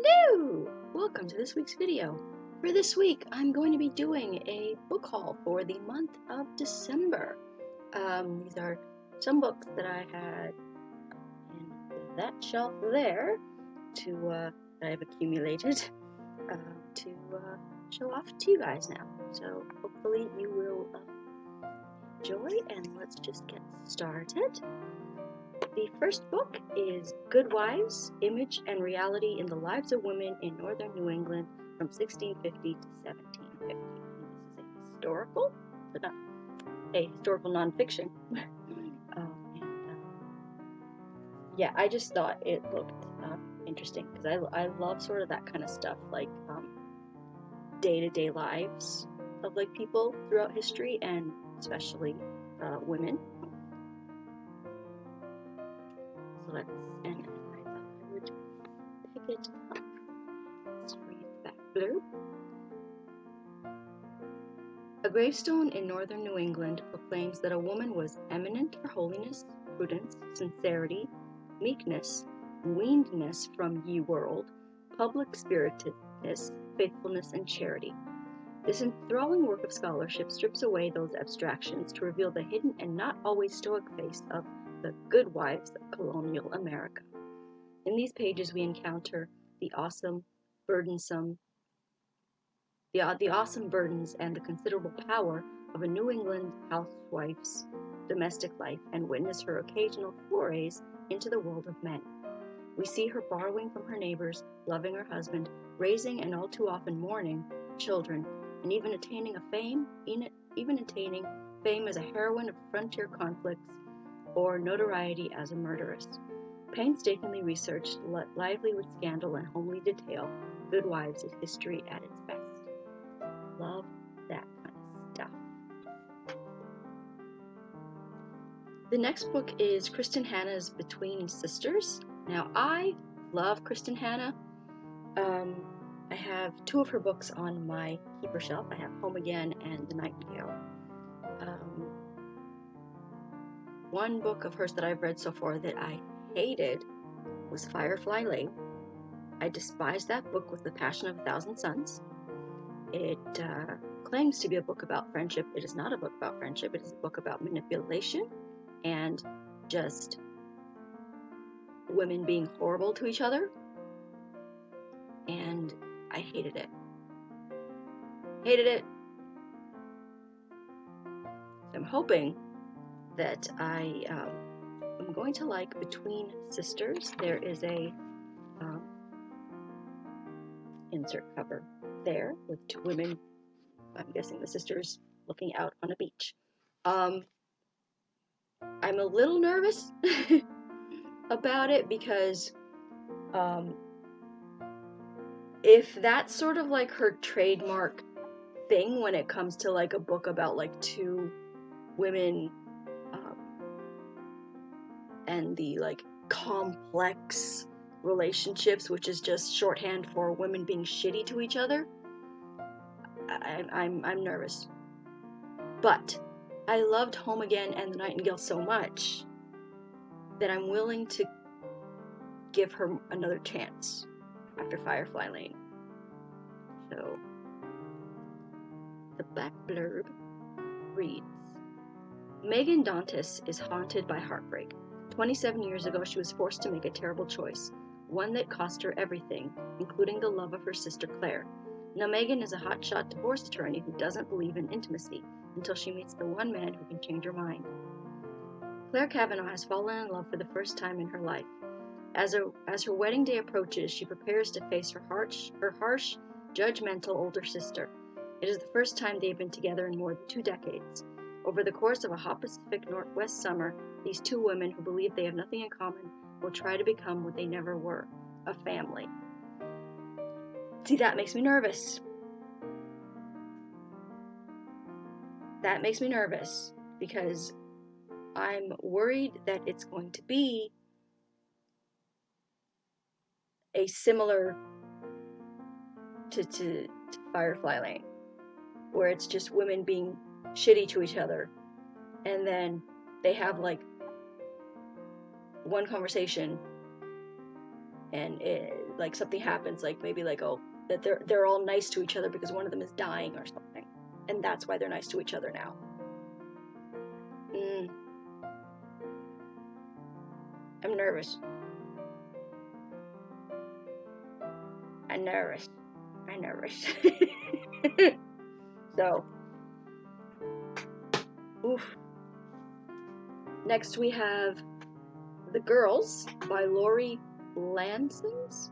Hello! Welcome to this week's video. For this week, I'm going to be doing a book haul for the month of December. These are some books that I had in that shelf there that I've accumulated to show off to you guys now. So hopefully you will enjoy, and let's just get started. The first book is Good Wives, Image and Reality in the Lives of Women in Northern New England from 1650 to 1750. And this is a historical, but not a historical nonfiction. Yeah, I just thought it looked interesting because I love sort of that kind of stuff, like day-to-day lives of like people throughout history, and especially women. And I thought I would pick it up. Let's read the back blurb. A gravestone in northern New England proclaims that a woman was eminent for holiness, prudence, sincerity, meekness, weanedness from ye world, public spiritedness, faithfulness, and charity. This enthralling work of scholarship strips away those abstractions to reveal the hidden and not always stoic face of the good wives of colonial America. In these pages, we encounter the awesome burdens and the considerable power of a New England housewife's domestic life, and witness her occasional forays into the world of men. We see her borrowing from her neighbors, loving her husband, raising and all too often mourning children, and even attaining fame as a heroine of frontier conflicts or notoriety as a murderess. Painstakingly researched, lively with scandal and homely detail, Good Wives is history at its best. Love that kind of stuff. The next book is Kristin Hannah's Between Sisters. Now, I love Kristin Hannah. I have two of her books on my keeper shelf. I have Home Again and The Nightingale. One book of hers that I've read so far that I hated was Firefly Lane. I despised that book with the passion of 1,000 suns. It claims to be a book about friendship. It is not a book about friendship. It is a book about manipulation and just women being horrible to each other. And I hated it. So I'm hoping that I am going to like Between Sisters. There is a insert cover there with two women, I'm guessing the sisters, looking out on a beach. I'm a little nervous about it because if that's sort of like her trademark thing when it comes to like a book about like two women and the like complex relationships, which is just shorthand for women being shitty to each other, I'm nervous. But I loved Home Again and The Nightingale so much that I'm willing to give her another chance after Firefly Lane. So the back blurb reads, Megan Dantes is haunted by heartbreak. 27 years ago, she was forced to make a terrible choice, one that cost her everything, including the love of her sister Claire. Now Megan is a hotshot divorce attorney who doesn't believe in intimacy until she meets the one man who can change her mind. Claire Kavanaugh has fallen in love for the first time in her life. As her wedding day approaches, she prepares to face her harsh, judgmental older sister. It is the first time they have been together in more than 2 decades. Over the course of a hot Pacific Northwest summer, these two women who believe they have nothing in common will try to become what they never were, a family. See, that makes me nervous. That makes me nervous because I'm worried that it's going to be a similar to Firefly Lane, where it's just women being shitty to each other, and then they have like one conversation and like something happens, like maybe like, oh, that they're all nice to each other because one of them is dying or something, and that's why they're nice to each other now. I'm nervous. I'm nervous. So, oof. Next we have The Girls by Lori Lansons.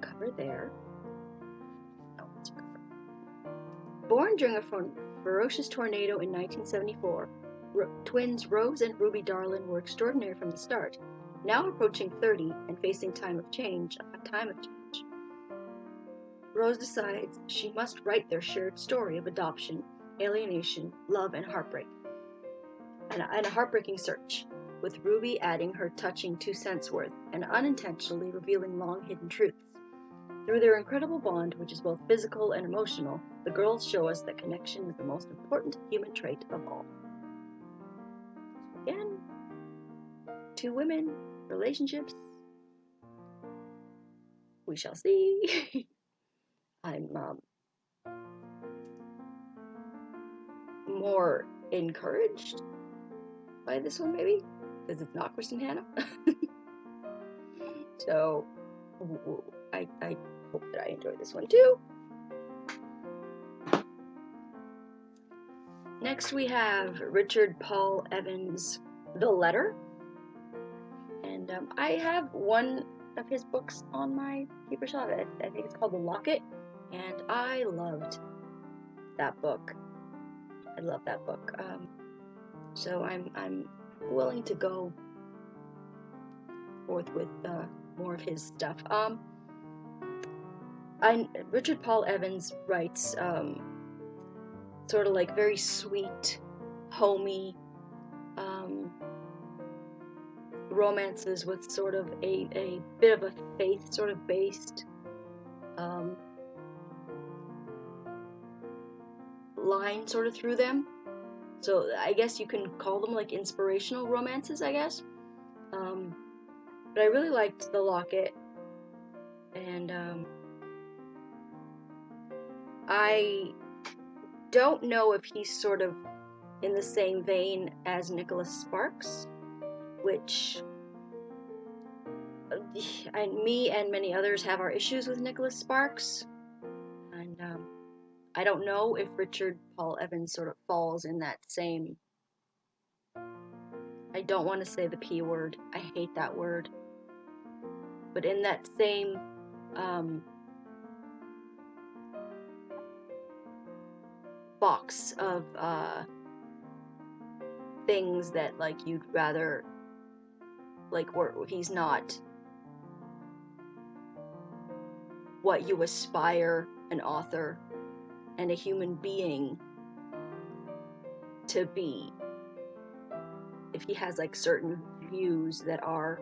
Cover there. Oh, it's a cover. Born during a ferocious tornado in 1974, twins Rose and Ruby Darlin were extraordinary from the start. Now approaching 30 and facing a time of change, Rose decides she must write their shared story of adoption, alienation, love, and heartbreak. And a heartbreaking search, with Ruby adding her touching 2 cents worth and unintentionally revealing long-hidden truths. Through their incredible bond, which is both physical and emotional, the girls show us that connection is the most important human trait of all. Again, 2 women, relationships. We shall see. I'm more encouraged by this one, maybe, because it's not Kristen Hanna. So I hope that I enjoy this one too. Next we have Richard Paul Evans' The Letter, and I have one of his books on my keeper shelf. I think it's called The Locket, and I loved that book. I love that book. So I'm willing to go forth with more of his stuff. Richard Paul Evans writes sort of like very sweet, homey romances with sort of a bit of a faith sort of based line sort of through them. So I guess you can call them like inspirational romances, I guess. But I really liked The Locket, and I don't know if he's sort of in the same vein as Nicholas Sparks, which me and many others have our issues with Nicholas Sparks, and I don't know if Richard Paul Evans sort of falls in that same, I don't want to say the P word, I hate that word, but in that same box of things that like you'd rather, like, where he's not what you aspire an author and a human being to be. If he has like certain views that are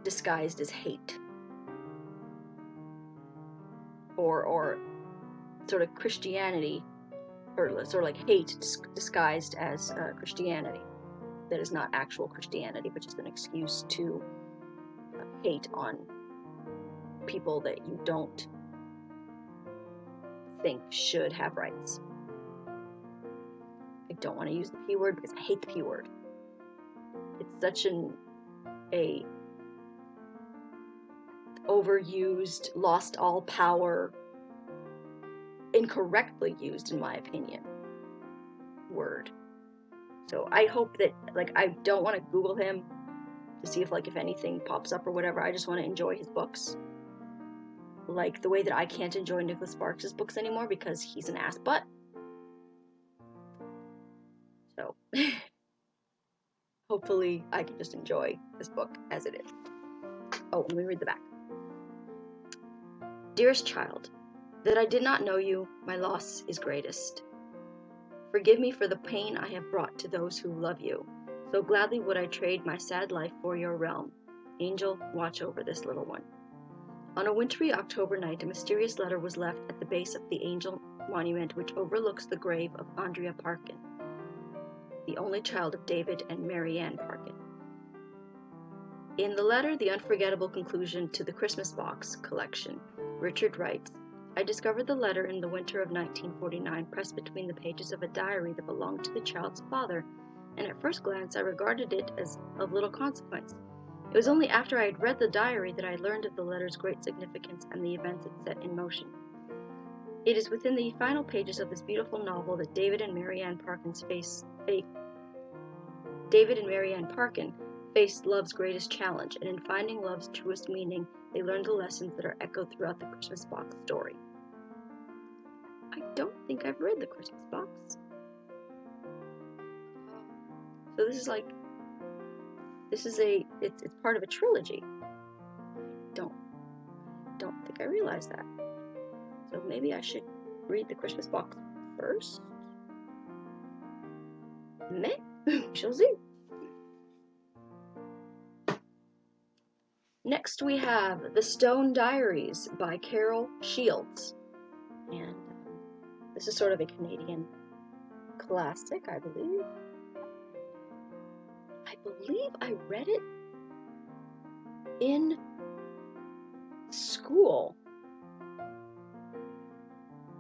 disguised as hate, or sort of Christianity, or sort of like hate disguised as Christianity, that is not actual Christianity, but just an excuse to hate on people that you don't think should have rights. I don't want to use the P word because I hate the P word. It's such a overused, lost all power, incorrectly used in my opinion, word. So I hope that, like, I don't want to Google him to see if anything pops up or whatever. I just want to enjoy his books, like the way that I can't enjoy Nicholas Sparks' books anymore because he's an ass butt. So hopefully I can just enjoy this book as it is. Oh, let me read the back. Dearest child, that I did not know you, my loss is greatest. Forgive me for the pain I have brought to those who love you. So gladly would I trade my sad life for your realm. Angel, watch over this little one. On a wintry October night, a mysterious letter was left at the base of the Angel Monument, which overlooks the grave of Andrea Parkin. the only child of David and Mary Ann Parkin. In the letter, The Unforgettable Conclusion to the Christmas Box collection, Richard writes, I discovered the letter in the winter of 1949 pressed between the pages of a diary that belonged to the child's father, and at first glance I regarded it as of little consequence. It was only after I had read the diary that I learned of the letter's great significance and the events it set in motion. It is within the final pages of this beautiful novel that David and Mary Ann Parkin faced love's greatest challenge, and in finding love's truest meaning, they learned the lessons that are echoed throughout the Christmas Box story. I don't think I've read the Christmas Box. So this is it's part of a trilogy. Don't think I realized that. So maybe I should read the Christmas Box first. Meh, we shall see. Next we have The Stone Diaries by Carol Shields. And this is sort of a Canadian classic, I believe. I believe I read it in school.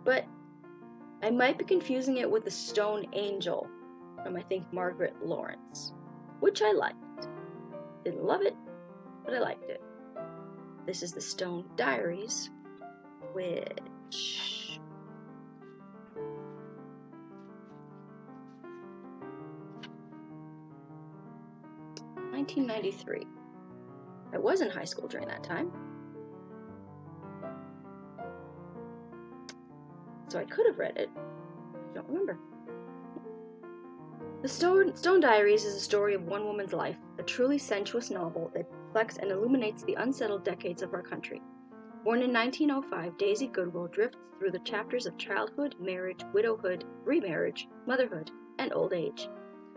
But I might be confusing it with The Stone Angel from, I think, Margaret Lawrence, which I liked. Didn't love it, but I liked it. This is The Stone Diaries, which... ...1993. I was in high school during that time. So I could have read it. I don't remember. The Stone Diaries is a story of one woman's life, a truly sensuous novel that reflects and illuminates the unsettled decades of our country. Born in 1905, Daisy Goodwill drifts through the chapters of childhood, marriage, widowhood, remarriage, motherhood, and old age.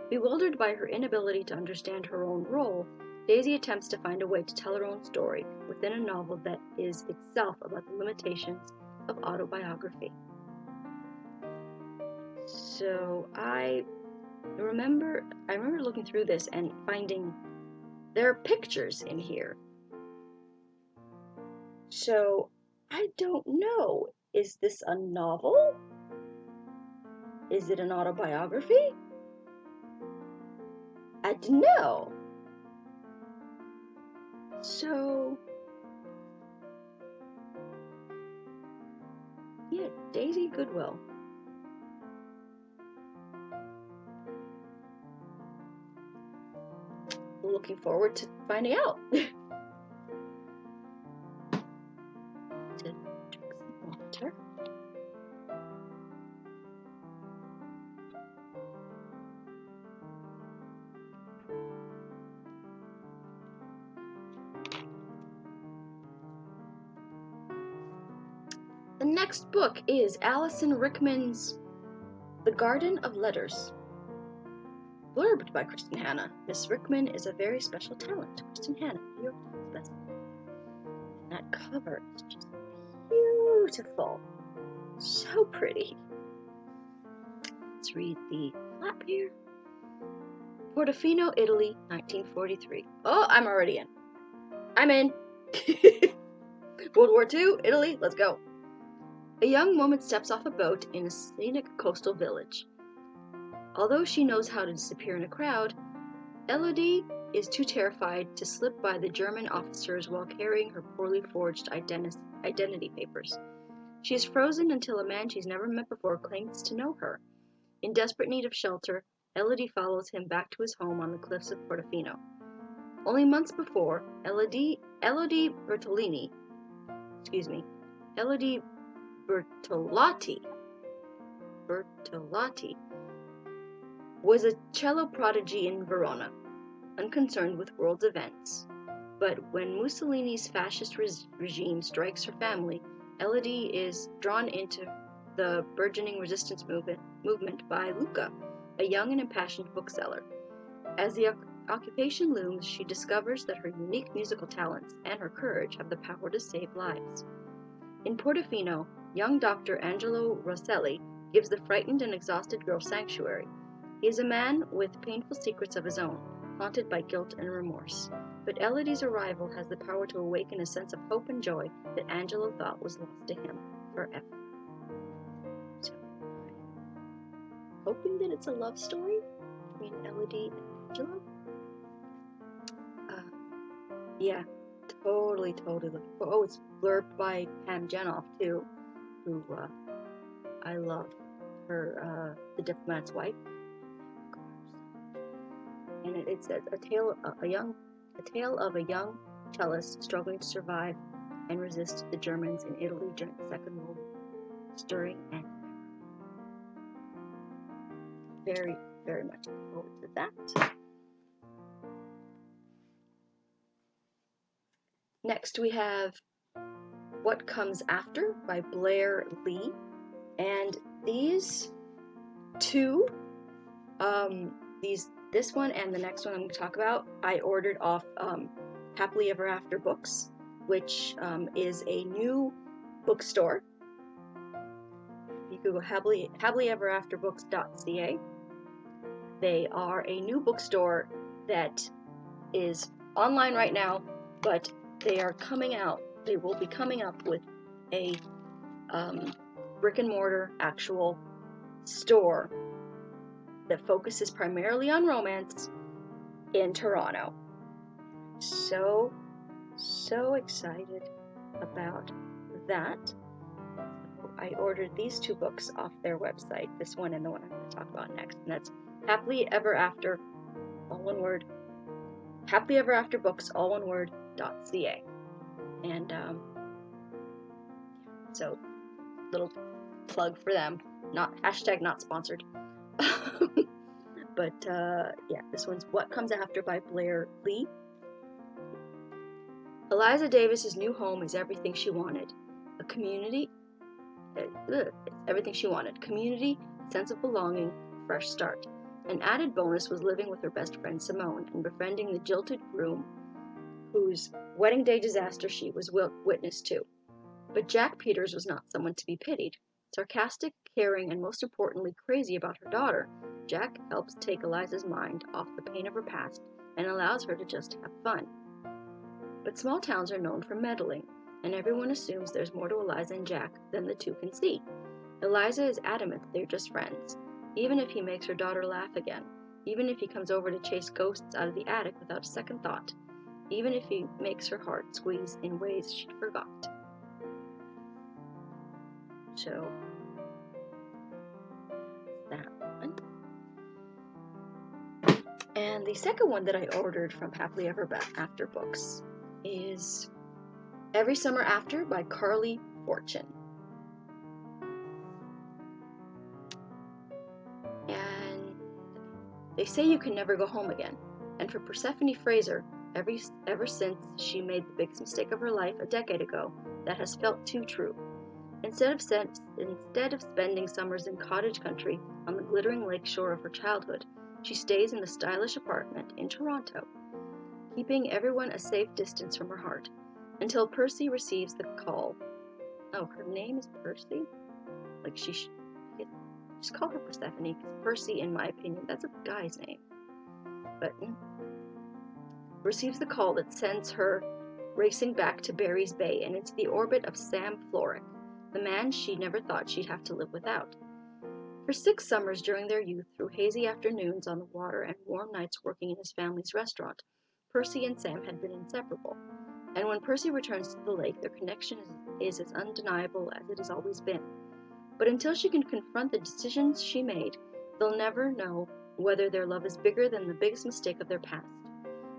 Bewildered by her inability to understand her own role, Daisy attempts to find a way to tell her own story within a novel that is itself about the limitations of autobiography. So I remember looking through this and finding there are pictures in here. So I don't know. Is this a novel? Is it an autobiography? I don't know. So yeah, Daisy Goodwill. Looking forward to finding out. To drink some water. The next book is Alison Rickman's The Garden of Letters. Blurbed by Kristen Hanna. Miss Rickman is a very special talent. Kristen Hanna, New York Times bestseller. And that cover is just beautiful. So pretty. Let's read the flap here. Portofino, Italy, 1943. Oh, I'm already in. I'm in. World War II, Italy, let's go. A young woman steps off a boat in a scenic coastal village. Although she knows how to disappear in a crowd, Elodie is too terrified to slip by the German officers while carrying her poorly forged identity papers. She is frozen until a man she's never met before claims to know her. In desperate need of shelter, Elodie follows him back to his home on the cliffs of Portofino. Only months before, Elodie Bertolotti was a cello prodigy in Verona, unconcerned with world's events. But when Mussolini's fascist regime strikes her family, Elodie is drawn into the burgeoning resistance movement by Luca, a young and impassioned bookseller. As the occupation looms, she discovers that her unique musical talents and her courage have the power to save lives. In Portofino, young Dr. Angelo Rosselli gives the frightened and exhausted girl sanctuary. He is a man with painful secrets of his own, haunted by guilt and remorse. But Elodie's arrival has the power to awaken a sense of hope and joy that Angelo thought was lost to him forever. So, hoping that it's a love story between Elodie and Angelo. Yeah, totally looking for. Oh, it's blurbed by Pam Jenoff too, who I love her, The Diplomat's Wife. And it says a tale of a young cellist struggling to survive and resist the Germans in Italy during the Second World War. Stirring and very, very much looking forward to that. Next we have What Comes After by Blair Lee. And these two, this one and the next one I'm going to talk about, I ordered off Happily Ever After Books, which is a new bookstore. You can go happilyeverafterbooks.ca. They are a new bookstore that is online right now, but they are coming out. They will be coming up with a brick and mortar actual store that focuses primarily on romance in Toronto. So excited about that. I ordered these two books off their website, this one and the one I'm going to talk about next, and that's Happily Ever After, all one word, Happily Ever After Books, all one word, .ca. And so, little plug for them, not sponsored. But yeah, this one's What Comes After by Blair Lee. Eliza Davis's new home is everything she wanted. A community, everything she wanted. Community, sense of belonging, fresh start. An added bonus was living with her best friend Simone and befriending the jilted groom whose wedding day disaster she was witness to. But Jack Peters was not someone to be pitied. Sarcastic, caring, and most importantly crazy about her daughter, Jack helps take Eliza's mind off the pain of her past and allows her to just have fun. But small towns are known for meddling, and everyone assumes there's more to Eliza and Jack than the two can see. Eliza is adamant they're just friends, even if he makes her daughter laugh again, even if he comes over to chase ghosts out of the attic without a second thought, even if he makes her heart squeeze in ways she'd forgot. So, that one. And the second one that I ordered from Happily Ever After Books is Every Summer After by Carly Fortune. And they say you can never go home again. And for Persephone Fraser, ever since she made the biggest mistake of her life a decade ago, that has felt too true. Instead of spending summers in cottage country on the glittering lake shore of her childhood, she stays in the stylish apartment in Toronto, keeping everyone a safe distance from her heart, until Percy receives the call. Oh, her name is Percy? Like just call her Persephone, because Percy, in my opinion, that's a guy's name. But receives the call that sends her racing back to Barry's Bay and into the orbit of Sam Florrick, the man she never thought she'd have to live without. For 6 summers during their youth, through hazy afternoons on the water and warm nights working in his family's restaurant, Percy and Sam had been inseparable. And when Percy returns to the lake, their connection is as undeniable as it has always been. But until she can confront the decisions she made, they'll never know whether their love is bigger than the biggest mistake of their past.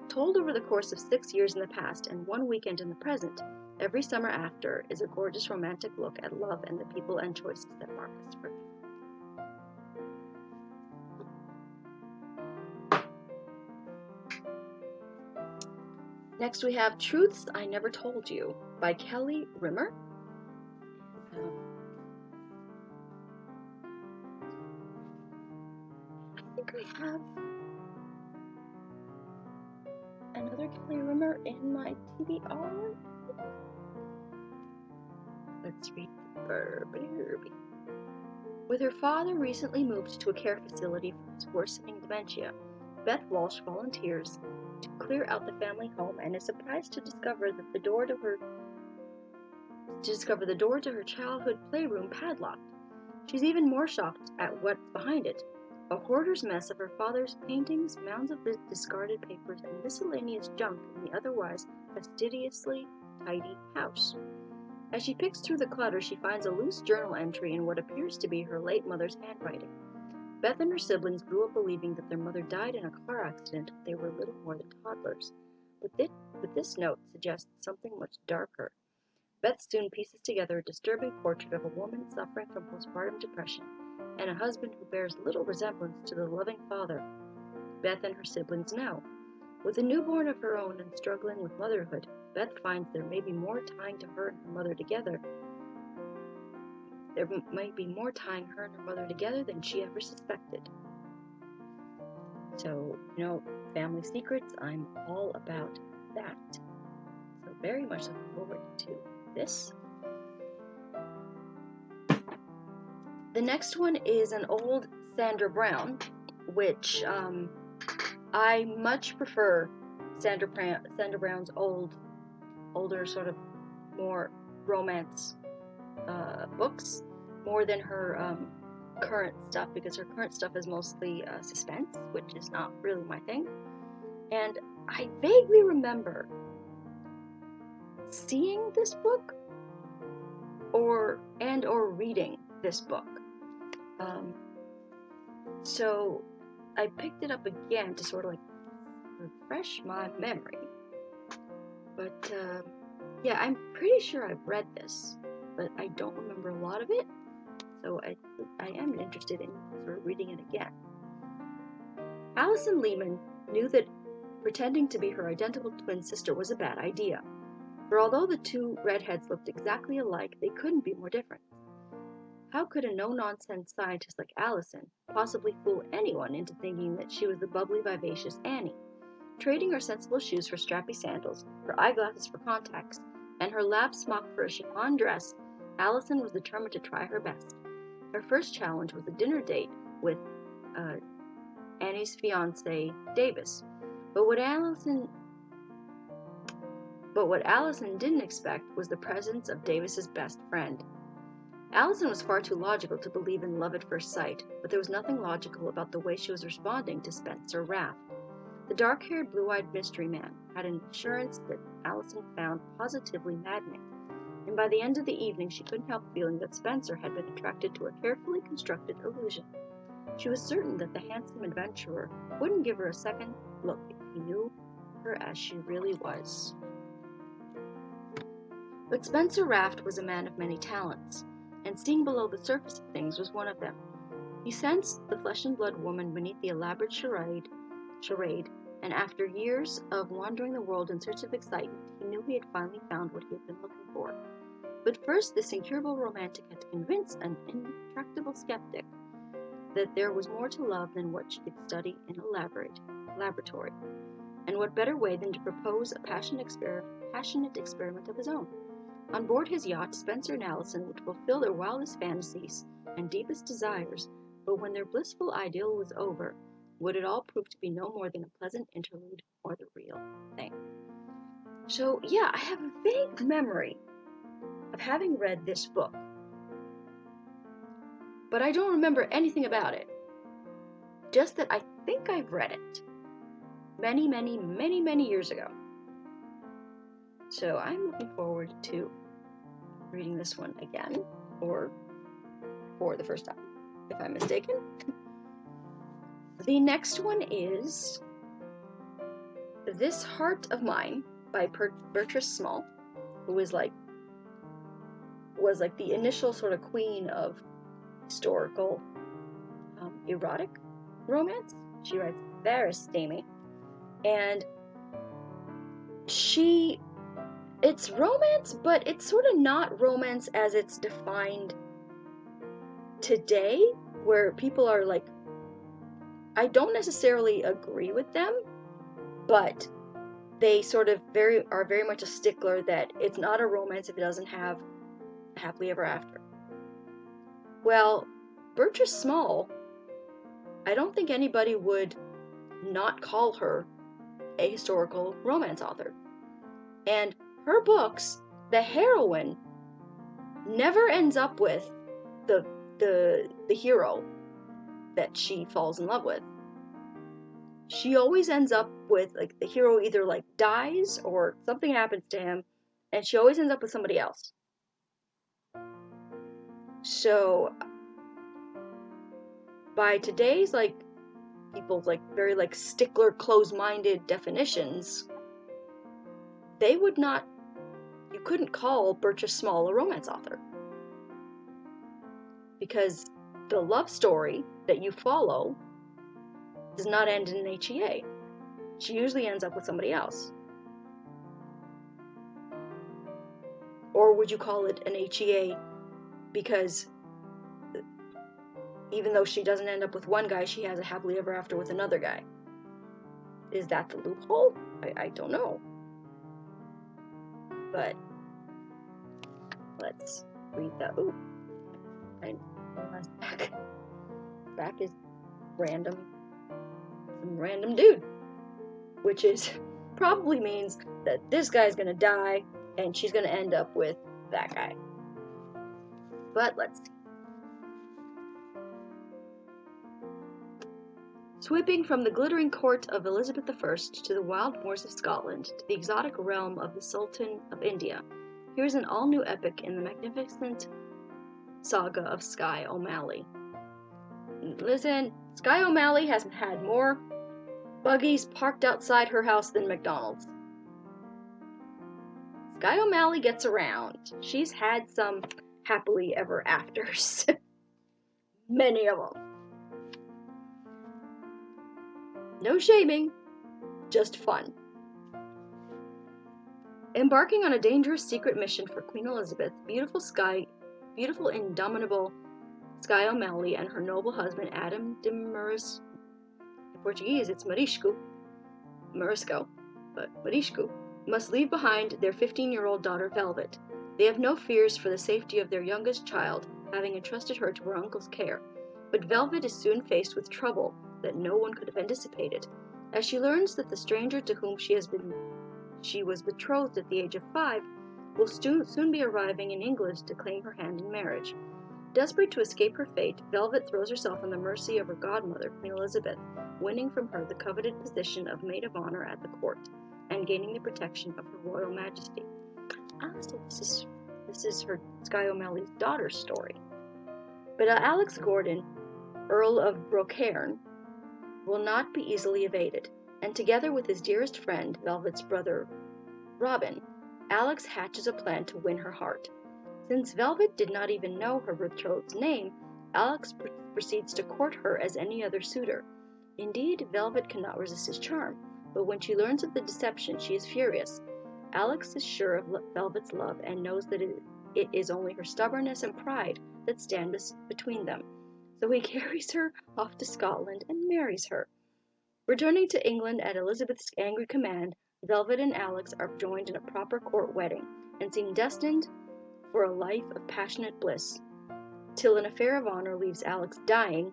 Told over the course of 6 years in the past and 1 weekend in the present, Every Summer After is a gorgeous romantic look at love and the people and choices that mark us for. Next we have Truths I Never Told You by Kelly Rimmer. I think I have another Kelly Rimmer in my TBR. Let's read the blurb. With her father recently moved to a care facility for his worsening dementia, Beth Walsh volunteers to clear out the family home and is surprised to discover the door to her childhood playroom padlocked. She's even more shocked at what's behind it, a hoarder's mess of her father's paintings, mounds of discarded papers, and miscellaneous junk in the otherwise fastidiously tidy house. As she picks through the clutter, she finds a loose journal entry in what appears to be her late mother's handwriting. Beth and her siblings grew up believing that their mother died in a car accident when they were little more than toddlers. But this note suggests something much darker. Beth soon pieces together a disturbing portrait of a woman suffering from postpartum depression and a husband who bears little resemblance to the loving father Beth and her siblings know. With a newborn of her own and struggling with motherhood, Beth finds there may be more tying her and her mother together than she ever suspected. So, family secrets, I'm all about that. So very much looking forward to this. The next one is an old Sandra Brown, which I much prefer Sandra Brown's older, sort of more romance books more than her current stuff, because her current stuff is mostly suspense, which is not really my thing. And I vaguely remember seeing this book or reading this book. So I picked it up again to sort of like refresh my memory. But yeah, I'm pretty sure I've read this, but I don't remember a lot of it. So I am interested in sort of reading it again. Allison Lehman knew that pretending to be her identical twin sister was a bad idea, for although the two redheads looked exactly alike, they couldn't be more different. How could a no-nonsense scientist like Allison possibly fool anyone into thinking that she was the bubbly, vivacious Annie? Trading her sensible shoes for strappy sandals, her eyeglasses for contacts, and her lab smock for a chiffon dress, Allison was determined to try her best. Her first challenge was a dinner date with Annie's fiancé, Davis. But what Allison didn't expect was the presence of Davis's best friend. Allison was far too logical to believe in love at first sight, but there was nothing logical about the way she was responding to Spencer Raft. The dark-haired, blue-eyed mystery man had an assurance that Allison found positively maddening, and by the end of the evening she couldn't help feeling that Spencer had been attracted to a carefully constructed illusion. She was certain that the handsome adventurer wouldn't give her a second look if he knew her as she really was. But Spencer Raft was a man of many talents, and seeing below the surface of things was one of them. He sensed the flesh-and-blood woman beneath the elaborate charade, and after years of wandering the world in search of excitement, he knew he had finally found what he had been looking for. But first, this incurable romantic had to convince an intractable skeptic that there was more to love than what she could study in a laboratory. And what better way than to propose a passionate experiment of his own? On board his yacht, Spencer and Allison would fulfill their wildest fantasies and deepest desires, but when their blissful idyll was over, would it all prove to be no more than a pleasant interlude or the real thing? So yeah, I have a vague memory of having read this book, but I don't remember anything about it. Just that I think I've read it many, many, many, many years ago. So I'm looking forward to reading this one again, or for the first time, if I'm mistaken. The next one is This Heart of Mine by Beatrice Small, who was like the initial sort of queen of historical erotic romance. She writes very steamy, and it's romance, but it's sort of not romance as it's defined today, where people are like, I don't necessarily agree with them, but they sort of are very much a stickler that it's not a romance if it doesn't have happily ever after. Well, Beatrice Small, I don't think anybody would not call her a historical romance author. And her books, the heroine never ends up with the hero that she falls in love with. She always ends up with, like, the hero either, like, dies or something happens to him, and she always ends up with somebody else. So by today's, like, people's, like, very, like, stickler, close-minded definitions, they would not, you couldn't call Beatrice Small a romance author. Because the love story that you follow does not end in an HEA. She usually ends up with somebody else. Or would you call it an HEA because even though she doesn't end up with one guy, she has a happily ever after with another guy? Is that the loophole? I don't know. But let's read that. Ooh. And back is some random dude. Which is probably means that this guy's gonna die and she's gonna end up with that guy. But let's see. Sweeping from the glittering court of Elizabeth I to the wild moors of Scotland to the exotic realm of the Sultan of India, here's an all-new epic in the magnificent saga of Skye O'Malley. Listen, Skye O'Malley hasn't had more buggies parked outside her house than McDonald's. Skye O'Malley gets around. She's had some happily ever afters. Many of them. No shaming, just fun. Embarking on a dangerous secret mission for Queen Elizabeth, beautiful, indomitable Skye O'Malley and her noble husband Adam de Marisco, in Portuguese it's Marisco, but Marisco, must leave behind their 15-year-old daughter Velvet. They have no fears for the safety of their youngest child, having entrusted her to her uncle's care. But Velvet is soon faced with trouble that no one could have anticipated, as she learns that the stranger to whom she was betrothed at the age of 5 will soon be arriving in England to claim her hand in marriage. Desperate to escape her fate, Velvet throws herself on the mercy of her godmother, Queen Elizabeth, winning from her the coveted position of maid of honor at the court, and gaining the protection of her royal majesty. So this is her Skye O'Malley's daughter's story. But Alex Gordon, Earl of Brocairn, will not be easily evaded, and together with his dearest friend, Velvet's brother Robin, Alex hatches a plan to win her heart. Since Velvet did not even know her betrothed's name, Alex proceeds to court her as any other suitor. Indeed, Velvet cannot resist his charm, but when she learns of the deception, she is furious. Alex is sure of Velvet's love and knows that it is only her stubbornness and pride that stand between them, so he carries her off to Scotland and marries her. Returning to England at Elizabeth's angry command, Velvet and Alex are joined in a proper court wedding, and seem destined for a life of passionate bliss, till an affair of honor leaves Alex dying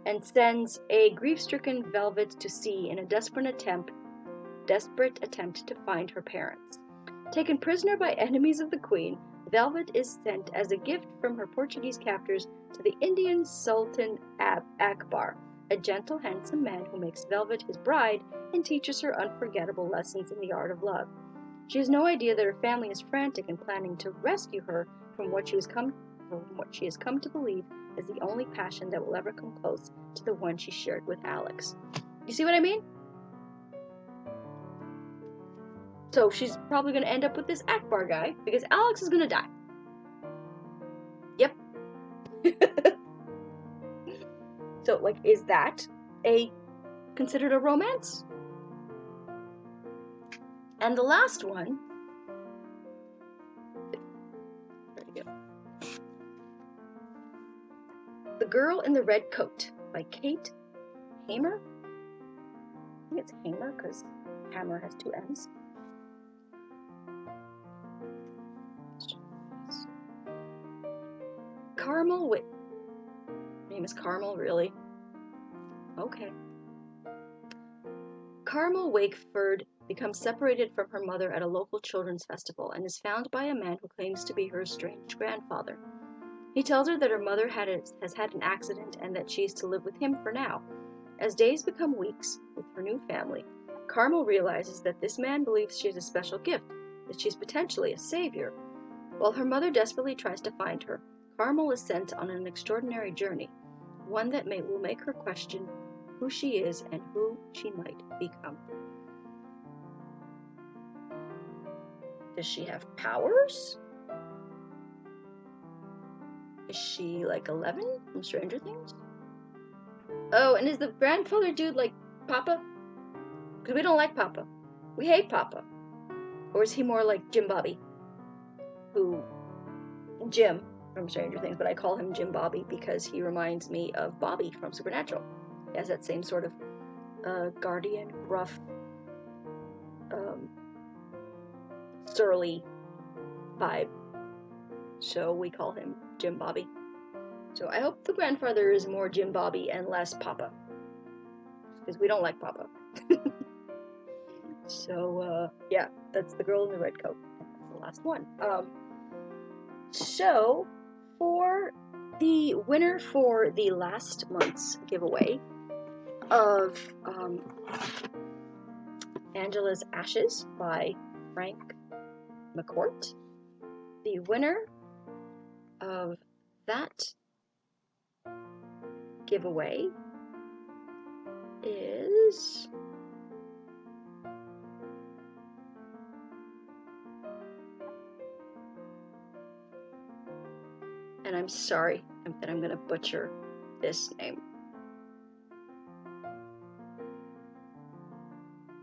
and sends a grief-stricken Velvet to sea in a desperate attempt to find her parents. Taken prisoner by enemies of the Queen, Velvet is sent as a gift from her Portuguese captors to the Indian Sultan Akbar, a gentle, handsome man who makes Velvet his bride and teaches her unforgettable lessons in the art of love. She has no idea that her family is frantic and planning to rescue her from what she has come to believe is the only passion that will ever come close to the one she shared with Alex. You see what I mean? So she's probably going to end up with this Akbar guy because Alex is going to die. Yep. So, like, is that considered a romance? And the last one, there we go. The Girl in the Red Coat by Kate Hamer. I think it's Hamer because Hammer has 2 M's. Carmel, wait, her name is Carmel, really? Okay. Carmel Wakeford becomes separated from her mother at a local children's festival and is found by a man who claims to be her estranged grandfather. He tells her that her mother has had an accident and that she is to live with him for now. As days become weeks with her new family, Carmel realizes that this man believes she has a special gift, that she's potentially a savior. While her mother desperately tries to find her, Carmel is sent on an extraordinary journey, one that will make her question who she is and who she might become. Does she have powers? Is she like 11 from Stranger Things? Oh, and is the grandfather dude like Papa? Because we don't like Papa. We hate Papa. Or is he more like Jim Bobby? Jim from Stranger Things, but I call him Jim Bobby because he reminds me of Bobby from Supernatural. He has that same sort of guardian, rough, surly vibe. So we call him Jim Bobby. So I hope the grandfather is more Jim Bobby and less Papa. Because we don't like Papa. So, yeah, that's the girl in the red coat. That's the last one. So, for the winner for the last month's giveaway of Angela's Ashes by Frank McCourt, the winner of that giveaway is and I'm sorry that I'm going to butcher this name.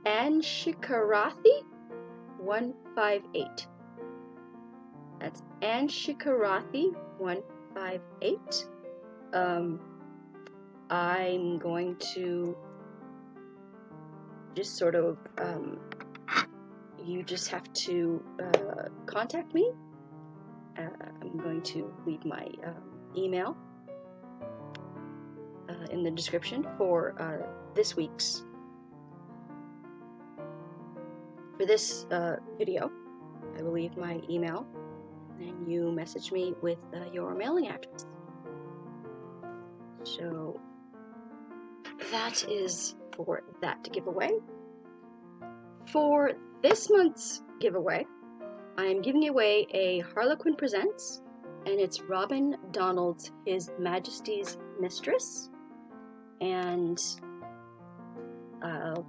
Anshikarathi 158. That's Anshikarathi 158. I'm going to just sort of you just have to contact me. I'm going to leave my email in the description for this week's video. I will leave my email, and you message me with your mailing address. So that is for that giveaway. For this month's giveaway, I'm giving away a Harlequin Presents, and it's Robin Donald's His Majesty's Mistress, and the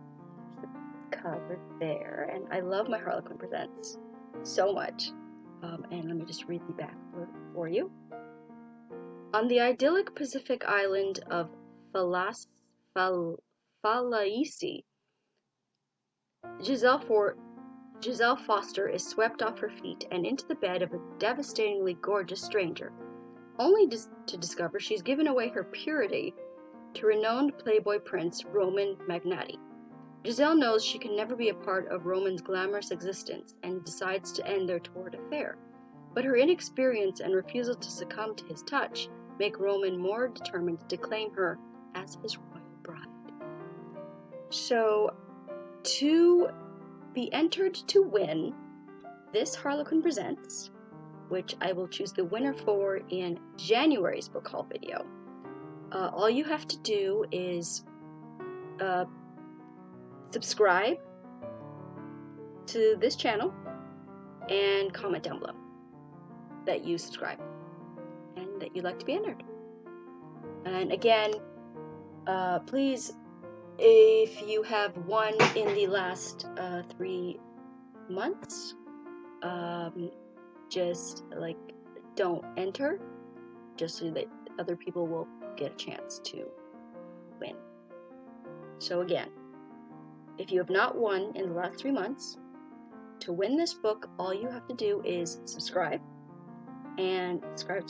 cover there, and I love my Harlequin Presents so much, and let me just read the back for you. On the idyllic Pacific island of Falaise, Giselle Foster is swept off her feet and into the bed of a devastatingly gorgeous stranger, only to discover she's given away her purity to renowned Playboy prince Roman Magnati. Giselle knows she can never be a part of Roman's glamorous existence and decides to end their torrid affair, but her inexperience and refusal to succumb to his touch make Roman more determined to claim her as his royal bride. So, to be entered to win this Harlequin Presents, which I will choose the winner for in January's book haul video, all you have to do is subscribe to this channel and comment down below that you subscribe and that you'd like to be entered. And again, please, if you have won in the last 3 months, just like don't enter, just so that other people will get a chance to win. So again, if you have not won in the last 3 months, to win this book, all you have to do is subscribe to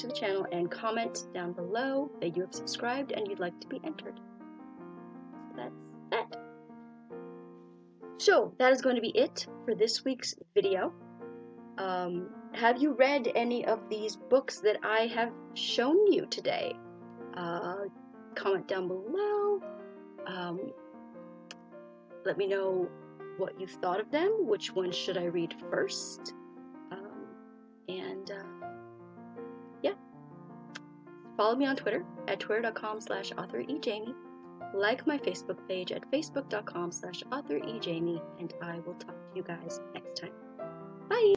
the channel and comment down below that you have subscribed and you'd like to be entered. So that's that. So that is going to be it for this week's video. have you read any of these books that I have shown you today? Comment down below. Let me know what you thought of them. Which one should I read first? Yeah. Follow me on Twitter at twitter.com/authorejamie. Like my Facebook page at facebook.com/authorejamie, and I will talk to you guys next time. Bye!